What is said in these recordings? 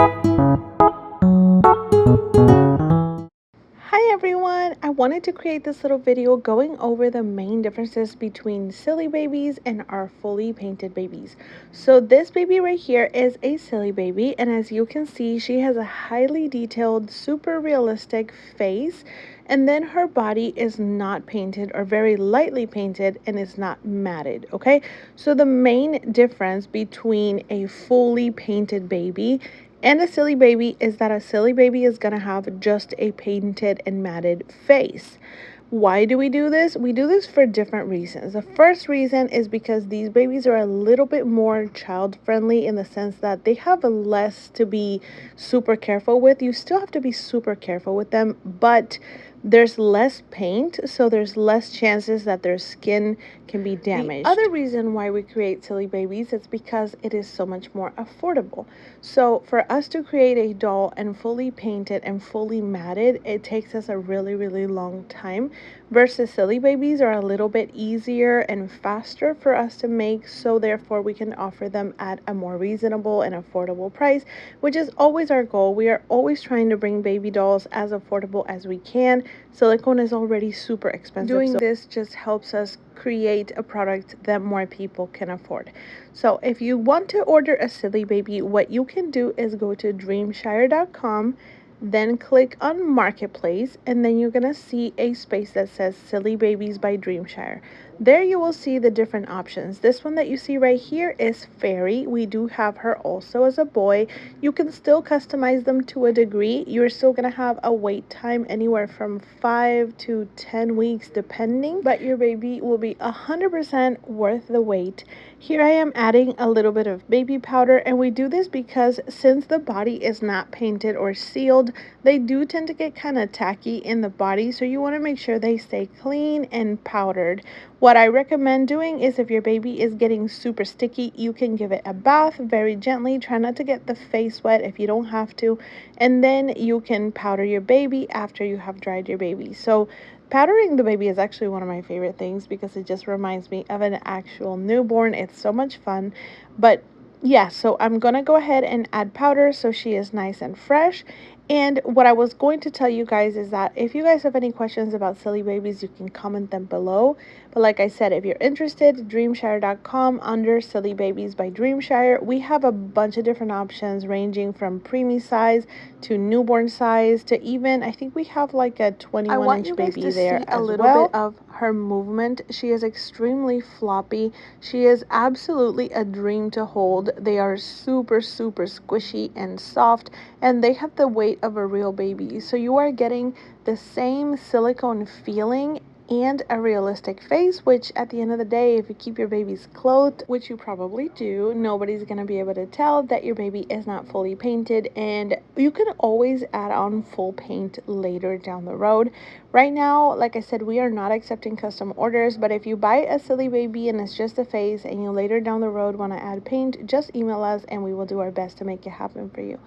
Hi everyone! I wanted to create this little video going over the main differences between SilliBabies and our fully painted babies. So this baby right here is a SilliBaby, and as you can see, she has a highly detailed, super realistic face, and then her body is not painted or very lightly painted and is not matted, okay? So the main difference between a fully painted baby and a SilliBaby is that a SilliBaby is going to have just a painted and matted face. Why do we do this? We do this for different reasons. The first reason is because these babies are a little bit more child friendly in the sense that they have less to be super careful with. You still have to be super careful with them, but there's less paint, so there's less chances that their skin can be damaged. The other reason why we create SilliBabies is because it is so much more affordable. So for us to create a doll and fully paint it and fully matted, it takes us a really long time, versus SilliBabies are a little bit easier and faster for us to make, so therefore we can offer them at a more reasonable and affordable price, which is always our goal. We are always trying to bring baby dolls as affordable as we can. Silicone is already super expensive. Doing this just helps us create a product that more people can afford. So if you want to order a SilliBaby, what you can do is go to dreamshire.com, then click on Marketplace, and then you're going to see a space that says SilliBabies by Dreamshire. There you will see the different options. This one that you see right here is Fairy. We do have her also as a boy. You can still customize them to a degree. You're still going to have a wait time anywhere from 5 to 10 weeks depending, but your baby will be 100% worth the wait. Here I am adding a little bit of baby powder, and we do this because since the body is not painted or sealed, they do tend to get kind of tacky in the body, so you want to make sure they stay clean and powdered. What I recommend doing is if your baby is getting super sticky, you can give it a bath very gently. Try not to get the face wet if you don't have to, and then you can powder your baby after you have dried your baby. So powdering the baby is actually one of my favorite things because it just reminds me of an actual newborn. It's so much fun. But yeah, so I'm gonna go ahead and add powder so she is nice and fresh. And what I was going to tell you guys is that if you guys have any questions about SilliBabies, you can comment them below. But like I said, if you're interested, dreamshire.com under SilliBabies by Dreamshire. We have a bunch of different options ranging from preemie size to newborn size to even, I think we have like a 21-inch baby there as well. I want you guys to see a little bit of her movement. She is extremely floppy. She is absolutely a dream to hold. They are super squishy and soft, and they have the weight of a real baby. So you are getting the same silicone feeling and a realistic face, which at the end of the day, if you keep your babies clothed, which you probably do, nobody's going to be able to tell that your baby is not fully painted. And you can always add on full paint later down the road. Right now, like I said, we are not accepting custom orders, but if you buy a SilliBaby and it's just a face and you later down the road want to add paint, just email us and we will do our best to make it happen for you.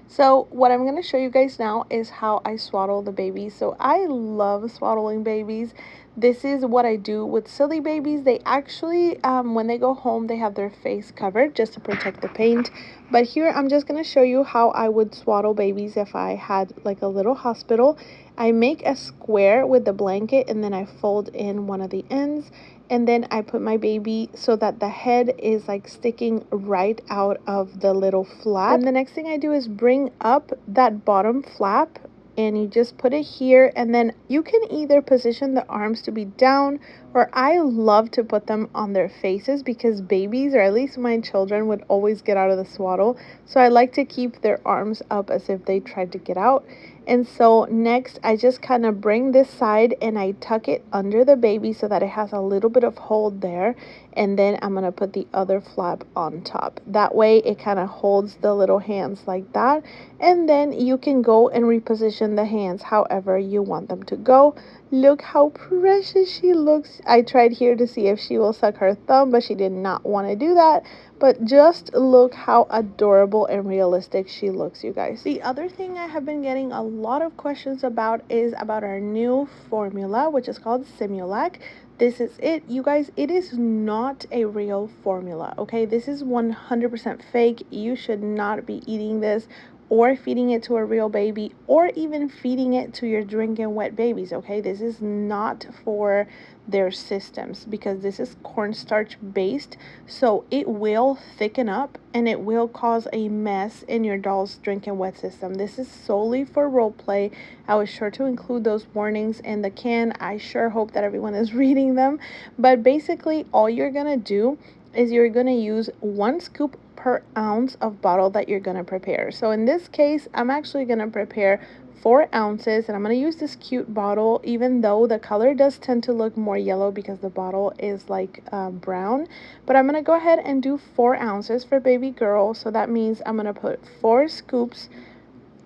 So what I'm going to show you guys now is how I swaddle the baby. So I love swaddling babies. This is what I do with SilliBabies. They actually, when they go home, they have their face covered just to protect the paint. But here I'm just going to show you how I would swaddle babies if I had like a little hospital. I make a square with the blanket and then I fold in one of the ends. And then I put my baby so that the head is like sticking right out of the little flap. And the next thing I do is bring up that bottom flap, and you just put it here, and then you can either position the arms to be down, or I love to put them on their faces because babies, or at least my children, would always get out of the swaddle. So I like to keep their arms up as if they tried to get out. And so next I just kind of bring this side and I tuck it under the baby so that it has a little bit of hold there, and then I'm going to put the other flap on top. That way it kind of holds the little hands like that, and then you can go and reposition the hands however you want them to go. Look how precious she looks. I tried here to see if she will suck her thumb, but she did not want to do that. But just look how adorable and realistic she looks, you guys. The other thing I have been getting a lot of questions about is about our new formula, which is called Simulac. This is it, you guys. It is not a real formula, okay? This is 100% fake. You should not be eating this. or feeding it to a real baby, or even feeding it to your drinking wet babies, okay? This is not for their systems because this is cornstarch based, so it will thicken up and it will cause a mess in your doll's drinking wet system. This is solely for role play. I was sure to include those warnings in the can. I sure hope that everyone is reading them. But basically all you're gonna do is you're gonna use 1 scoop per ounce of bottle that you're gonna prepare. So in this case, I'm actually gonna prepare 4 ounces, and I'm going to use this cute bottle, even though the color does tend to look more yellow because the bottle is like brown. But I'm going to go ahead and do 4 ounces for baby girl. So that means I'm going to put 4 scoops,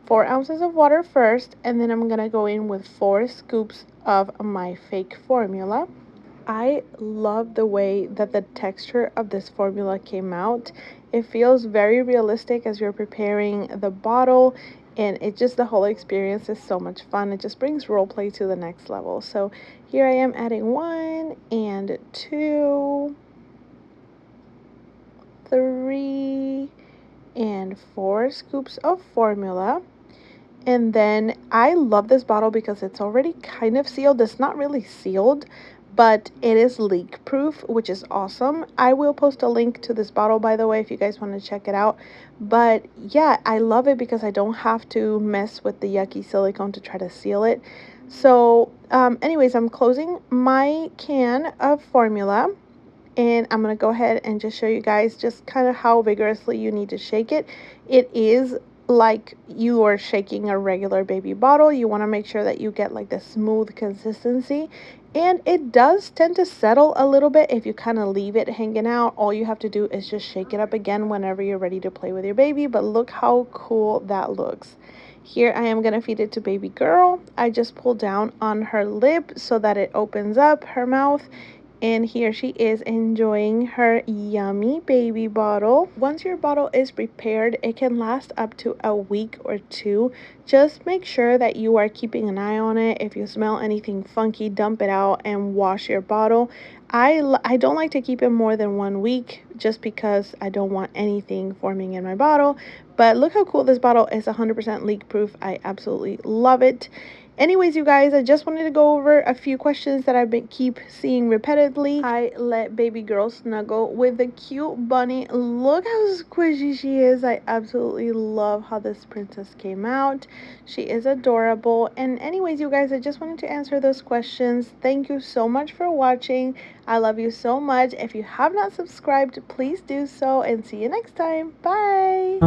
4 ounces of water first, and then I'm going to go in with 4 scoops of my fake formula. I love the way that the texture of this formula came out. It feels very realistic as you're preparing the bottle, and it just, the whole experience is so much fun. It just brings role play to the next level. So here I am adding 1 and 2, 3 and 4 scoops of formula. And then I love this bottle because it's already kind of sealed. It's not really sealed, but it is leak proof, which is awesome. I will post a link to this bottle, by the way, if you guys want to check it out. But yeah, I love it because I don't have to mess with the yucky silicone to try to seal it. So anyways, I'm closing my can of formula, and I'm going to go ahead and just show you guys just kind of how vigorously you need to shake it. It is like you are shaking a regular baby bottle. You want to make sure that you get like the smooth consistency, and it does tend to settle a little bit if you kind of leave it hanging out. All you have to do is just shake it up again whenever you're ready to play with your baby. But look how cool that looks. Here I am going to feed it to baby girl. I just pull down on her lip so that it opens up her mouth, and here she is enjoying her yummy baby bottle. Once your bottle is prepared, it can last up to a week or 2. Just make sure that you are keeping an eye on it. If you smell anything funky, dump it out and wash your bottle. I don't like to keep it more than 1 week just because I don't want anything forming in my bottle. But look how cool this bottle is, 100% leak proof. I absolutely love it. Anyways, you guys, I just wanted to go over a few questions that keep seeing repeatedly. I let baby girl snuggle with the cute bunny. Look how squishy she is. I absolutely love how this princess came out. She is adorable. And anyways, you guys, I just wanted to answer those questions. Thank you so much for watching. I love you so much. If you have not subscribed, please do so, and see you next time. Bye.